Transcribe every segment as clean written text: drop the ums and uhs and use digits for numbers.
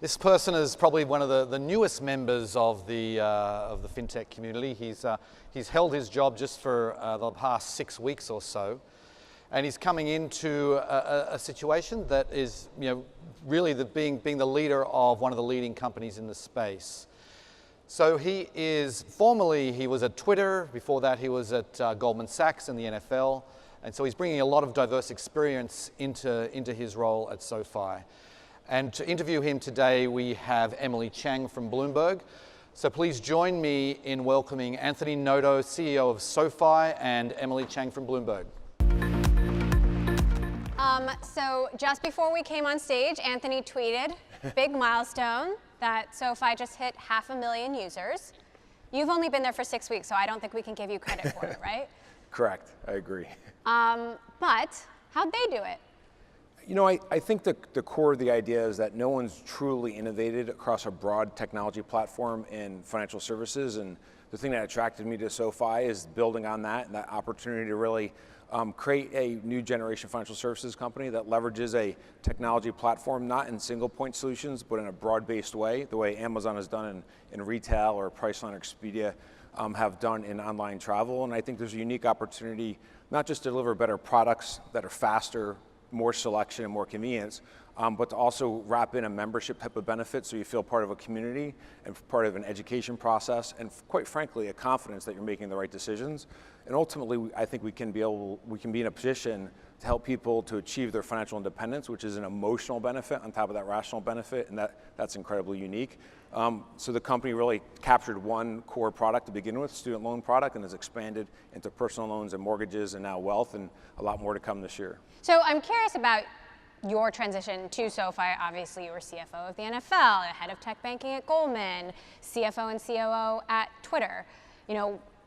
This person is probably one of the newest members of the Fintech community. He's held his job just for the past 6 weeks or so, and he's coming into a situation that is, really being the leader of one of the leading companies in the space. So he was at Twitter. Before that, he was at Goldman Sachs in the NFL, and so he's bringing a lot of diverse experience into his role at SoFi. And to interview him today, we have Emily Chang from Bloomberg. So please join me in welcoming Anthony Noto, CEO of SoFi, and Emily Chang from Bloomberg. So just before we came on stage, Anthony tweeted, big milestone, that SoFi just hit 500,000 users. You've only been there for 6 weeks, so I don't think we can give you credit for it, right? Correct, I agree. But how'd they do it? I think the core of the idea is that no one's truly innovated across a broad technology platform in financial services, and the thing that attracted me to SoFi is building on that and that opportunity to really create a new generation financial services company that leverages a technology platform, not in single point solutions, but in a broad-based way, the way Amazon has done in retail or Priceline or Expedia have done in online travel. And I think there's a unique opportunity not just to deliver better products that are faster, more selection and more convenience, but to also wrap in a membership type of benefit so you feel part of a community and part of an education process, and quite frankly, a confidence that you're making the right decisions. And ultimately, I think we can be in a position to help people to achieve their financial independence, which is an emotional benefit on top of that rational benefit, and that's incredibly unique. So the company really captured one core product to begin with, student loan product, and has expanded into personal loans and mortgages and now wealth, and a lot more to come this year. So I'm curious about your transition to SoFi. Obviously, you were CFO of the NFL, head of tech banking at Goldman, CFO and COO at Twitter.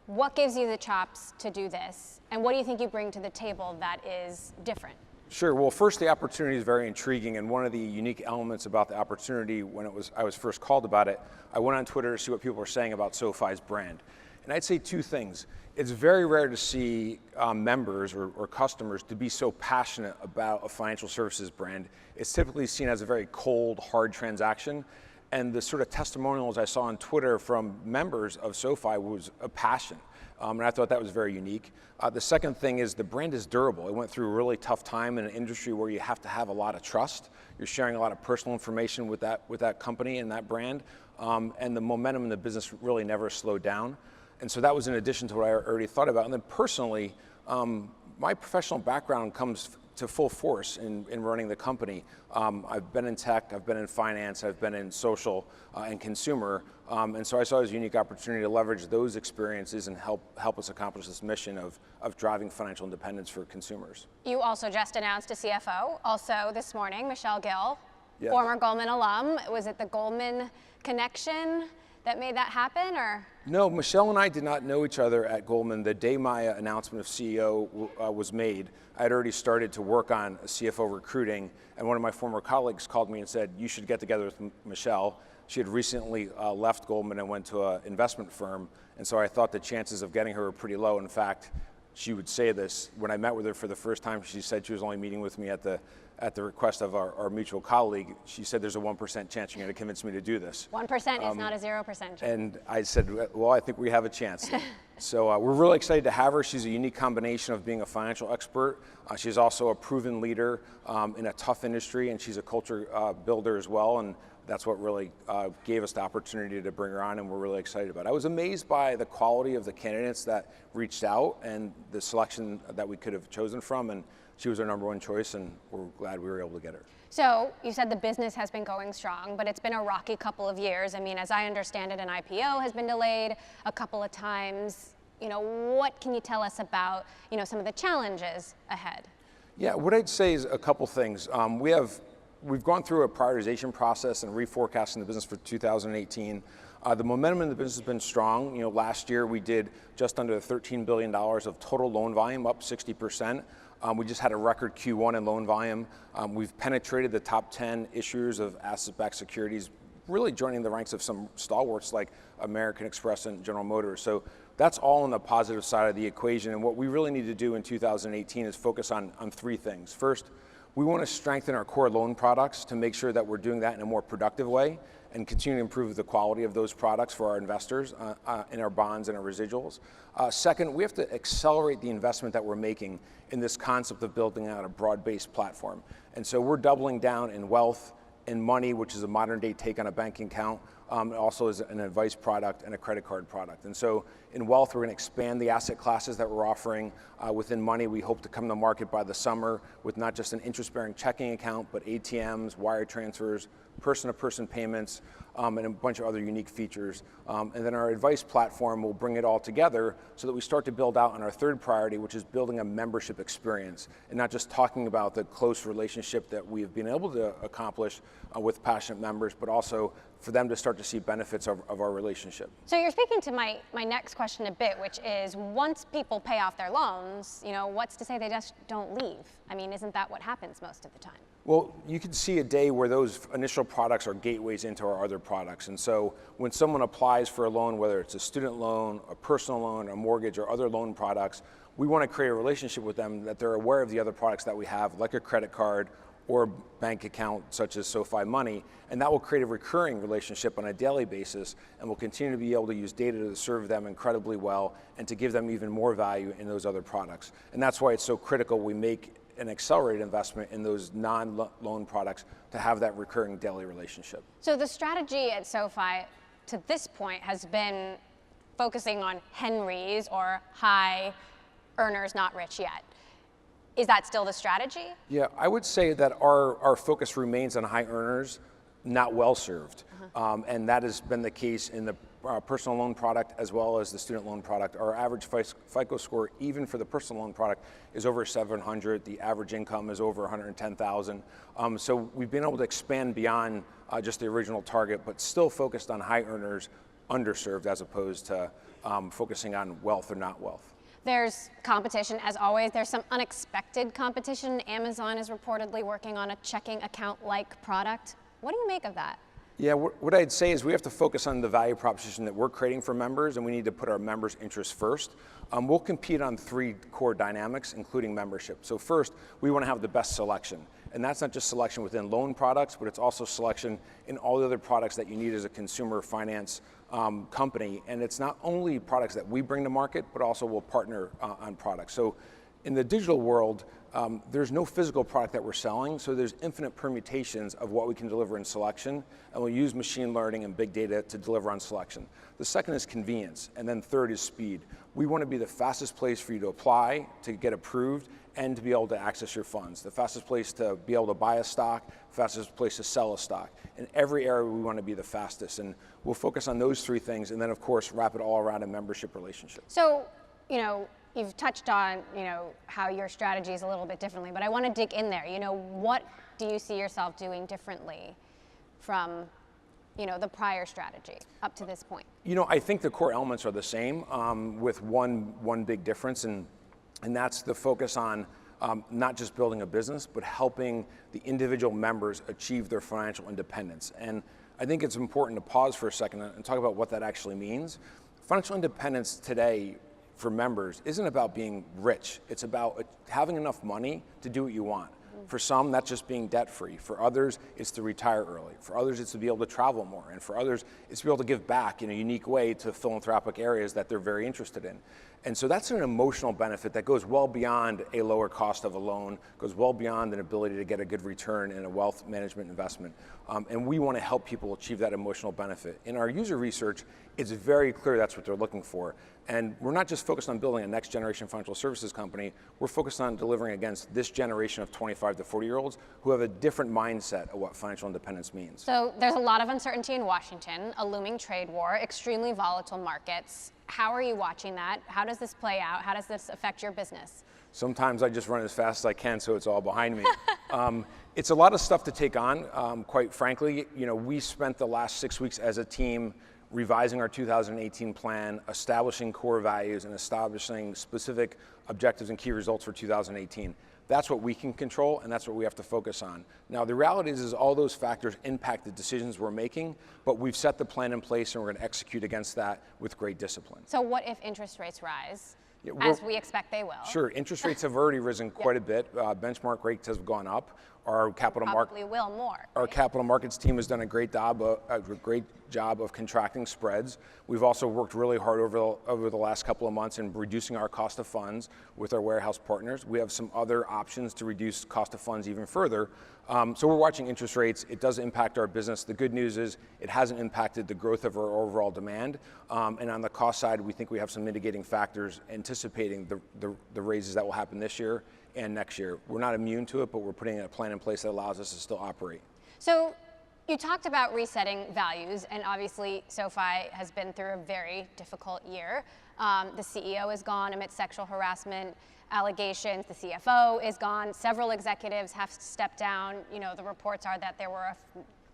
What gives you the chops to do this? And what do you think you bring to the table that is different? Sure. Well, first, the opportunity is very intriguing, and one of the unique elements about the opportunity when I was first called about it, I went on Twitter to see what people were saying about SoFi's brand. And I'd say two things. It's very rare to see members or customers to be so passionate about a financial services brand. It's typically seen as a very cold, hard transaction. And the sort of testimonials I saw on Twitter from members of SoFi was a passion. And I thought that was very unique. The second thing is the brand is durable. It went through a really tough time in an industry where you have to have a lot of trust. You're sharing a lot of personal information with that company and that brand. And the momentum in the business really never slowed down. And so that was in addition to what I already thought about. And then personally, my professional background comes to full force in running the company. I've been in tech, I've been in finance, I've been in social and consumer. And so I saw it as a unique opportunity to leverage those experiences and help us accomplish this mission of driving financial independence for consumers. You also just announced a CFO. Also this morning, Michele Gill, yes. Former Goldman alum. Was it the Goldman connection that made that happen, or? No, Michele and I did not know each other at Goldman. The day my announcement of CEO was made, I had already started to work on CFO recruiting, and one of my former colleagues called me and said, you should get together with Michele. She had recently left Goldman and went to an investment firm, and so I thought the chances of getting her were pretty low. In fact, she would say this, when I met with her for the first time, she said she was only meeting with me at the request of our mutual colleague. She said, there's a 1% chance you're going to convince me to do this. 1% is not a 0% chance. And I said, well, I think we have a chance. So we're really excited to have her. She's a unique combination of being a financial expert. She's also a proven leader in a tough industry, and she's a culture builder as well. And that's what really gave us the opportunity to bring her on, and we're really excited about it. I was amazed by the quality of the candidates that reached out and the selection that we could have chosen from, and she was our number one choice, and we're glad we were able to get her. So you said the business has been going strong, but it's been a rocky couple of years. I mean, as I understand it, an IPO has been delayed a couple of times. What can you tell us about, some of the challenges ahead? Yeah, what I'd say is a couple things. We've gone through a prioritization process and reforecasting the business for 2018. The momentum in the business has been strong. Last year we did just under $13 billion of total loan volume, up 60%. We just had a record Q1 in loan volume. We've penetrated the top 10 issuers of asset-backed securities, really joining the ranks of some stalwarts like American Express and General Motors. So that's all on the positive side of the equation. And what we really need to do in 2018 is focus on three things. First, We want to strengthen our core loan products to make sure that we're doing that in a more productive way and continue to improve the quality of those products for our investors in our bonds and our residuals. Second, we have to accelerate the investment that we're making in this concept of building out a broad-based platform. And so we're doubling down in wealth and money, which is a modern day take on a banking account, also as an advice product and a credit card product. And so in wealth, we're going to expand the asset classes that we're offering. Within money, we hope to come to market by the summer with not just an interest-bearing checking account, but ATMs, wire transfers, person-to-person payments, and a bunch of other unique features. And then our advice platform will bring it all together so that we start to build out on our third priority, which is building a membership experience, and not just talking about the close relationship that we have been able to accomplish with passionate members, but also for them to start to see benefits of our relationship. So you're speaking to my next question a bit, which is once people pay off their loans, what's to say they just don't leave? I mean, isn't that what happens most of the time? Well, you can see a day where those initial products are gateways into our other products. And so when someone applies for a loan, whether it's a student loan, a personal loan, a mortgage, or other loan products, we want to create a relationship with them that they're aware of the other products that we have, like a credit card or a bank account such as SoFi Money, and that will create a recurring relationship on a daily basis, and we'll continue to be able to use data to serve them incredibly well and to give them even more value in those other products. And that's why it's so critical we make an accelerated investment in those non-loan products to have that recurring daily relationship. So the strategy at SoFi to this point has been focusing on Henrys or high earners not rich yet. Is that still the strategy? Yeah, I would say that our focus remains on high earners, not well served. And that has been the case in the personal loan product as well as the student loan product. Our average FICO score, even for the personal loan product, is over 700. The average income is over 110,000. So we've been able to expand beyond just the original target, but still focused on high earners, underserved, as opposed to focusing on wealth or not wealth. There's competition, as always. There's some unexpected competition. Amazon is reportedly working on a checking account-like product. What do you make of that? Yeah, what I'd say is we have to focus on the value proposition that we're creating for members, and we need to put our members' interests first. We'll compete on three core dynamics, including membership. So first, we want to have the best selection. And that's not just selection within loan products, but it's also selection in all the other products that you need as a consumer finance company. And it's not only products that we bring to market, but also we'll partner on products. So in the digital world, there's no physical product that we're selling, so there's infinite permutations of what we can deliver in selection, and we'll use machine learning and big data to deliver on selection. The second is convenience, and then third is speed. We want to be the fastest place for you to apply, to get approved, and to be able to access your funds. The fastest place to be able to buy a stock, fastest place to sell a stock. In every area, we want to be the fastest, and we'll focus on those three things, and then of course, wrap it all around a membership relationship. So, you've touched on, how your strategy is a little bit differently, but I want to dig in there. What do you see yourself doing differently from, the prior strategy up to this point? I think the core elements are the same, with one big difference, and that's the focus on not just building a business, but helping the individual members achieve their financial independence. And I think it's important to pause for a second and talk about what that actually means. Financial independence today for members isn't about being rich. It's about having enough money to do what you want. For some, that's just being debt-free. For others, it's to retire early. For others, it's to be able to travel more. And for others, it's to be able to give back in a unique way to philanthropic areas that they're very interested in. And so that's an emotional benefit that goes well beyond a lower cost of a loan, goes well beyond an ability to get a good return in a wealth management investment. And we want to help people achieve that emotional benefit. In our user research, it's very clear that's what they're looking for. And we're not just focused on building a next generation financial services company, we're focused on delivering against this generation of 25 to 40-year-olds who have a different mindset of what financial independence means. So there's a lot of uncertainty in Washington, a looming trade war, extremely volatile markets. How are you watching that? How does this play out? How does this affect your business? Sometimes I just run as fast as I can so it's all behind me. It's a lot of stuff to take on, quite frankly. We spent the last 6 weeks as a team revising our 2018 plan, establishing core values, and establishing specific objectives and key results for 2018. That's what we can control, and that's what we have to focus on. Now, the reality is all those factors impact the decisions we're making, but we've set the plan in place, and we're going to execute against that with great discipline. So what if interest rates rise? As we expect they will. Sure, interest rates have already risen quite a bit. Benchmark rates have gone up. Our capital Probably will more. Our capital markets team has done a great job of contracting spreads. We've also worked really hard over the last couple of months in reducing our cost of funds with our warehouse partners. We have some other options to reduce cost of funds even further. So we're watching interest rates. It does impact our business. The good news is it hasn't impacted the growth of our overall demand. And on the cost side, we think we have some mitigating factors anticipating the raises that will happen this year and next year. We're not immune to it, but we're putting a plan in place that allows us to still operate. So you talked about resetting values, and obviously SoFi has been through a very difficult year. The CEO is gone amid sexual harassment allegations. The CFO is gone. Several executives have stepped down. You know, the reports are that there were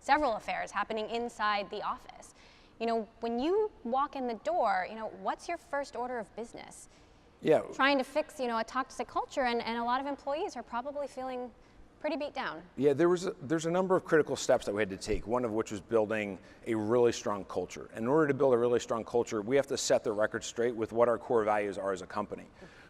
several affairs happening inside the office. You know, when you walk in the door, you know, what's your first order of business? Yeah. Trying to fix, you know, a toxic culture, and a lot of employees are probably feeling pretty beat down. Yeah, there's a number of critical steps that we had to take, one of which was building a really strong culture. In order to build a really strong culture, we have to set the record straight with what our core values are as a company.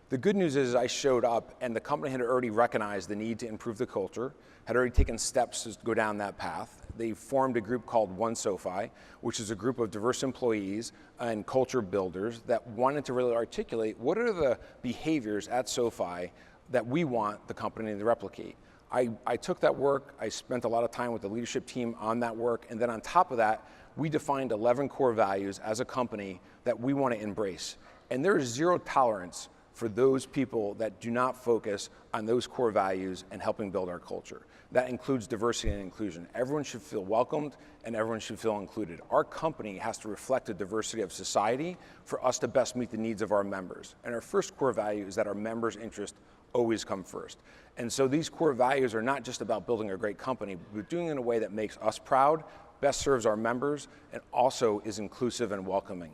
The good news is I showed up and the company had already recognized the need to improve the culture, had already taken steps to go down that path. They formed a group called One SoFi, which is a group of diverse employees and culture builders that wanted to really articulate what are the behaviors at SoFi that we want the company to replicate. I took that work, I spent a lot of time with the leadership team on that work, and then on top of that, we defined 11 core values as a company that we want to embrace. And there is zero tolerance for those people that do not focus on those core values and helping build our culture. That includes diversity and inclusion. Everyone should feel welcomed and everyone should feel included. Our company has to reflect the diversity of society for us to best meet the needs of our members. And our first core value is that our members' interests always come first. And so these core values are not just about building a great company, but doing it in a way that makes us proud, best serves our members, and also is inclusive and welcoming.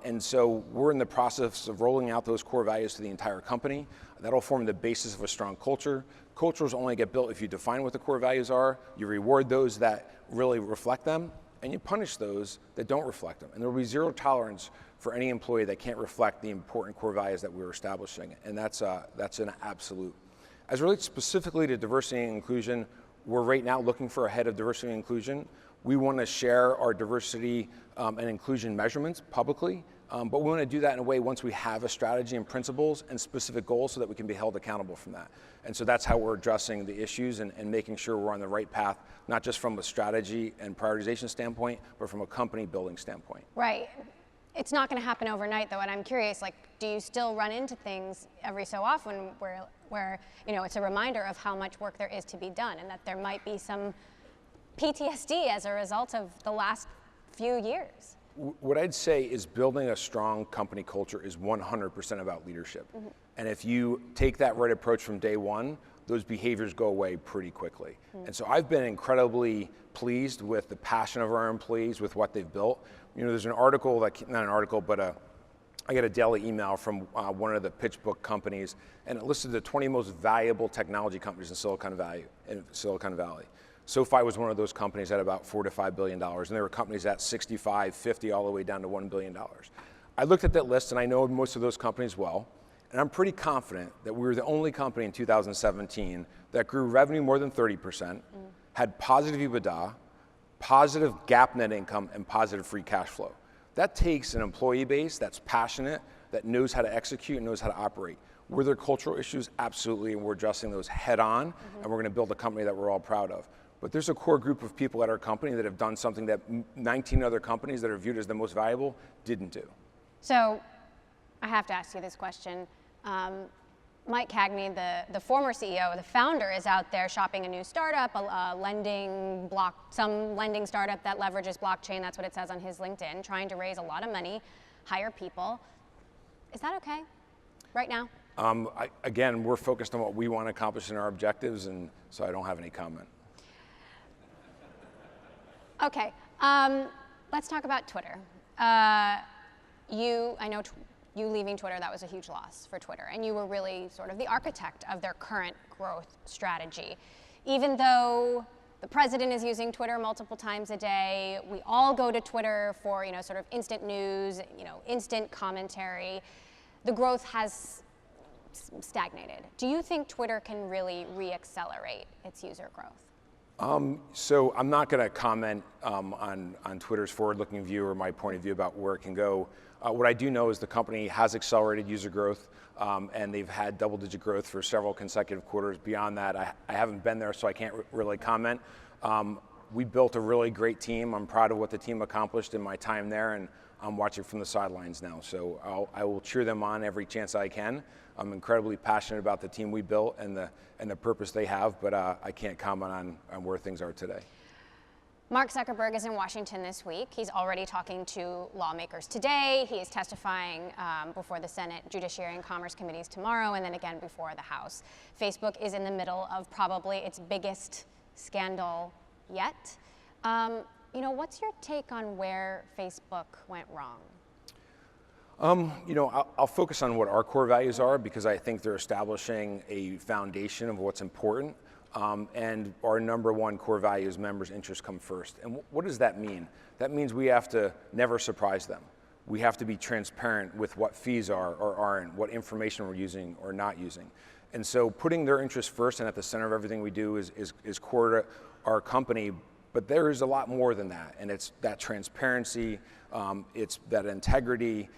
And so we're in the process of rolling out those core values to the entire company. That'll form the basis of a strong culture. Cultures only get built if you define what the core values are, you reward those that really reflect them, and you punish those that don't reflect them. And there will be zero tolerance for any employee that can't reflect the important core values that we're establishing, and that's an absolute. As it relates specifically to diversity and inclusion, we're right now looking for a head of diversity and inclusion. We want to share our diversity and inclusion measurements publicly, but we want to do that in a way once we have a strategy and principles and specific goals so that we can be held accountable from that. And so that's how we're addressing the issues and making sure we're on the right path, not just from a strategy and prioritization standpoint, but from a company building standpoint. Right. It's not going to happen overnight, though, and I'm curious, like, do you still run into things every so often where you know, it's a reminder of how much work there is to be done and that there might be some PTSD as a result of the last few years? What I'd say is building a strong company culture is 100% about leadership. Mm-hmm. And if you take that right approach from day one, those behaviors go away pretty quickly. Mm-hmm. And so I've been incredibly pleased with the passion of our employees, with what they've built. You know, there's an article, not an article, but I got a daily email from one of the pitch book companies, and it listed the 20 most valuable technology companies in Silicon Valley. SoFi was one of those companies at about $4 to $5 billion, and there were companies at 65, 50, all the way down to $1 billion. I looked at that list, and I know most of those companies well, and I'm pretty confident that we were the only company in 2017 that grew revenue more than 30%, had positive EBITDA, positive GAAP net income, and positive free cash flow. That takes an employee base that's passionate, that knows how to execute and knows how to operate. Were there cultural issues? Absolutely, and we're addressing those head on, and we're going to build a company that we're all proud of. But there's a core group of people at our company that have done something that 19 other companies that are viewed as the most valuable didn't do. So I have to ask you this question. Mike Cagney, the former CEO, the founder, is out there shopping a new startup, some lending startup that leverages blockchain. That's what it says on his LinkedIn, trying to raise a lot of money, hire people. Is that okay right now? Again, we're focused on what we want to accomplish in our objectives, and so I don't have any comment. Okay, let's talk about Twitter. I know you leaving Twitter, that was a huge loss for Twitter, and you were really sort of the architect of their current growth strategy. Even though the president is using Twitter multiple times a day, we all go to Twitter for, you know, sort of instant news, you know, instant commentary. the growth has stagnated. Do you think Twitter can really re-accelerate its user growth? So I'm not going to comment on Twitter's forward-looking view or my point of view about where it can go. What I do know is the company has accelerated user growth, and they've had double-digit growth for several consecutive quarters. Beyond that, I haven't been there, so I can't really comment. We built a really great team. I'm proud of what the team accomplished in my time there, and I'm watching from the sidelines now. So I will cheer them on every chance I can. I'm incredibly passionate about the team we built and the purpose they have, but I can't comment on where things are today. Mark Zuckerberg is in Washington this week. He's already talking to lawmakers today. He is testifying before the Senate Judiciary and Commerce Committees tomorrow, and then again before the House. Facebook is in the middle of probably its biggest scandal yet. What's your take on where Facebook went wrong? I'll focus on what our core values are because I think they're establishing a foundation of what's important. And our number one core value is members' interests come first. And what does that mean? That means we have to never surprise them. We have to be transparent with what fees are or aren't, what information we're using or not using. And so putting their interests first and at the center of everything we do is core to our company. But there is a lot more than that. And it's that transparency, it's that integrity,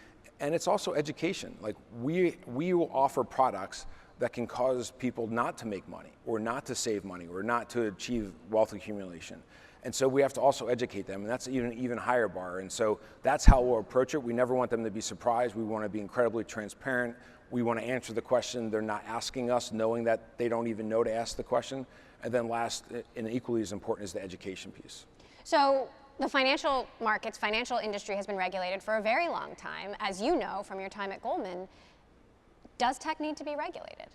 and it's also education. Like we will offer products that can cause people not to make money or not to save money or not to achieve wealth accumulation. And so we have to also educate them, and that's an even higher bar. And so that's how we'll approach it. We never want them to be surprised. We want to be incredibly transparent. We want to answer the question they're not asking us, knowing that they don't even know to ask the question. And then last, and equally as important, is the education piece. So the financial markets, financial industry has been regulated for a very long time. As you know from your time at Goldman, does tech need to be regulated?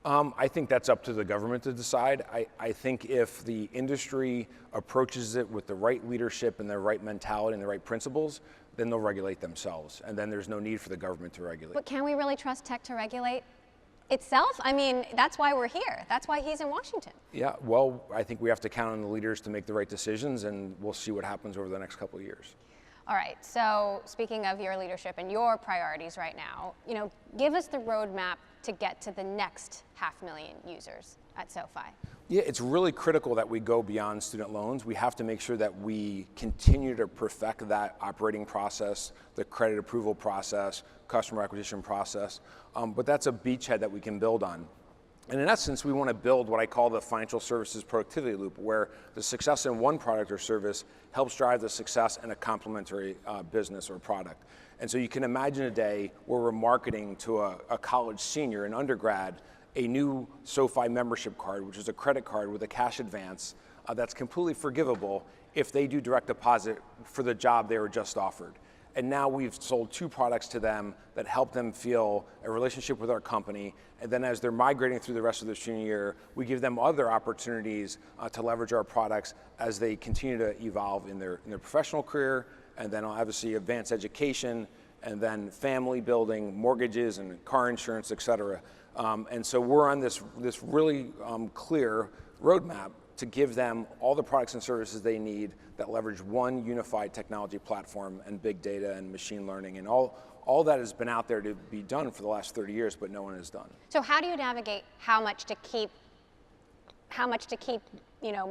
I think that's up to the government to decide. I think if the industry approaches it with the right leadership and the right mentality and the right principles, then they'll regulate themselves. And then there's no need for the government to regulate. But can we really trust tech to regulate itself? I mean, that's why we're here. That's why he's in Washington. Yeah, well, I think we have to count on the leaders to make the right decisions, and we'll see what happens over the next couple of years. All right, so speaking of your leadership and your priorities right now, give us the roadmap to get to the next 500,000 users at SoFi. Yeah, it's really critical that we go beyond student loans. We have to make sure that we continue to perfect that operating process, the credit approval process, customer acquisition process, but that's a beachhead that we can build on. And in essence, we want to build what I call the financial services productivity loop, where the success in one product or service helps drive the success in a complementary business or product. And so you can imagine a day where we're marketing to a college senior, an undergrad, a new SoFi membership card, which is a credit card with a cash advance that's completely forgivable if they do direct deposit for the job they were just offered. And now we've sold 2 products to them that help them feel a relationship with our company. And then as they're migrating through the rest of their senior year, we give them other opportunities to leverage our products as they continue to evolve in their professional career, and then obviously advanced education, and then family building, mortgages and car insurance, et cetera. And so we're on this really clear roadmap to give them all the products and services they need that leverage one unified technology platform and big data and machine learning. And all that has been out there to be done for the last 30 years, but no one has done. So how do you navigate how much to keep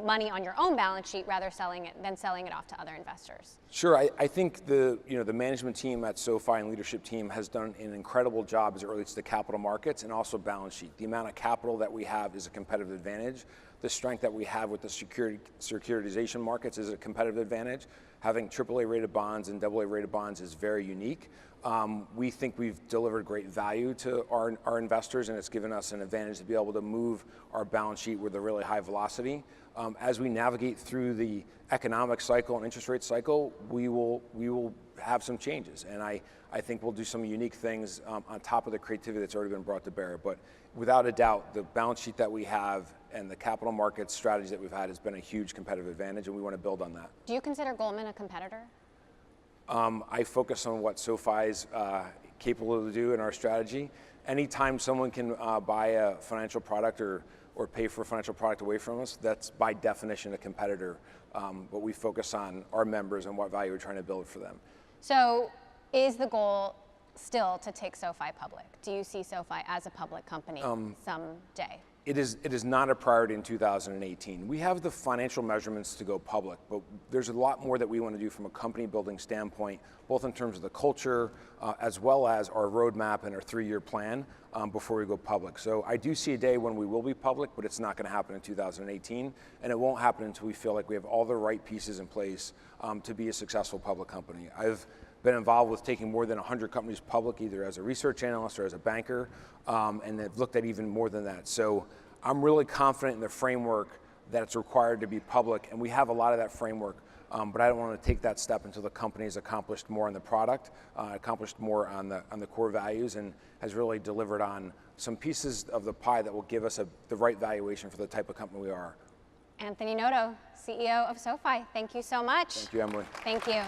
money on your own balance sheet rather than selling it off to other investors? Sure, I think the management team at SoFi and leadership team has done an incredible job as it relates to capital markets and also balance sheet. The amount of capital that we have is a competitive advantage. The strength that we have with the securitization markets is a competitive advantage. Having AAA rated bonds and AA rated bonds is very unique. We think we've delivered great value to our investors, and it's given us an advantage to be able to move our balance sheet with a really high velocity. As we navigate through the economic cycle and interest rate cycle, we will have some changes, and I think we'll do some unique things on top of the creativity that's already been brought to bear. But without a doubt, the balance sheet that we have and the capital markets strategy that we've had has been a huge competitive advantage, and we want to build on that. Do you consider Goldman a competitor? I focus on what SoFi is capable to do in our strategy. Anytime someone can buy a financial product or pay for a financial product away from us, that's by definition a competitor. But we focus on our members and what value we're trying to build for them. So is the goal still to take SoFi public? Do you see SoFi as a public company someday? It is not a priority in 2018. We have the financial measurements to go public, but there's a lot more that we want to do from a company building standpoint, both in terms of the culture, as well as our roadmap and our 3-year plan before we go public. So I do see a day when we will be public, but it's not going to happen in 2018, and it won't happen until we feel like we have all the right pieces in place to be a successful public company. I've been involved with taking more than 100 companies public, either as a research analyst or as a banker, and they've looked at even more than that. So I'm really confident in the framework that it's required to be public, and we have a lot of that framework, but I don't want to take that step until the company has accomplished more on the product, accomplished more on the core values, and has really delivered on some pieces of the pie that will give us the right valuation for the type of company we are. Anthony Noto, CEO of SoFi, thank you so much. Thank you, Emily. Thank you.